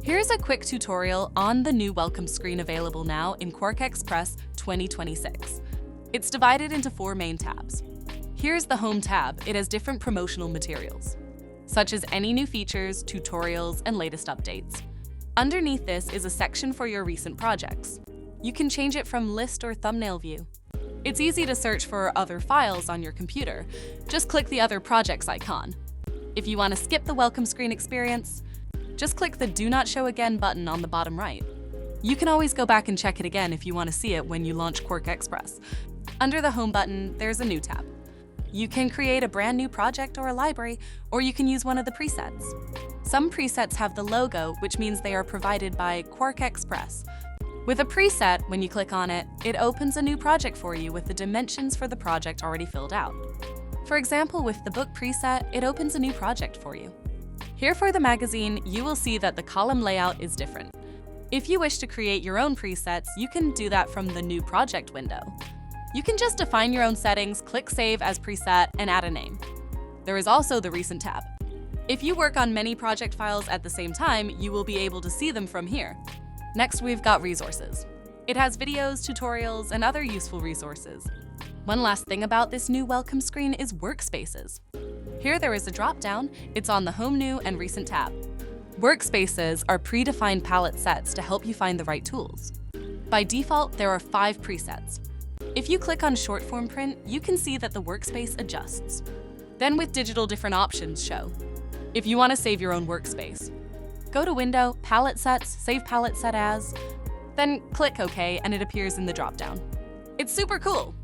Here's a quick tutorial on the new welcome screen available now in QuarkXPress 2026. It's divided into 4 main tabs. Here's the Home tab. It has different promotional materials, such as any new features, tutorials, and latest updates. Underneath this is a section for your recent projects. You can change it from list or thumbnail view. It's easy to search for other files on your computer. Just click the Other Projects icon. If you want to skip the welcome screen experience, just click the Do Not Show Again button on the bottom right. You can always go back and check it again if you want to see it when you launch QuarkXPress. Under the Home button, there's a New tab. You can create a brand new project or a library, or you can use one of the presets. Some presets have the logo, which means they are provided by QuarkXPress. With a preset, when you click on it, it opens a new project for you with the dimensions for the project already filled out. For example, with the book preset, it opens a new project for you. Here for the magazine, you will see that the column layout is different. If you wish to create your own presets, you can do that from the New Project window. You can just define your own settings, click Save as Preset, and add a name. There is also the Recent tab. If you work on many project files at the same time, you will be able to see them from here. Next, we've got Resources. It has videos, tutorials, and other useful resources. One last thing about this new welcome screen is Workspaces. Here there is a drop-down. It's on the Home, New, and Recent tab. Workspaces are predefined palette sets to help you find the right tools. By default, there are 5 presets. If you click on Short Form Print, you can see that the workspace adjusts. Then with digital, different options show. If you want to save your own workspace, go to Window, Palette Sets, Save Palette Set As, then click OK and it appears in the drop-down. It's super cool!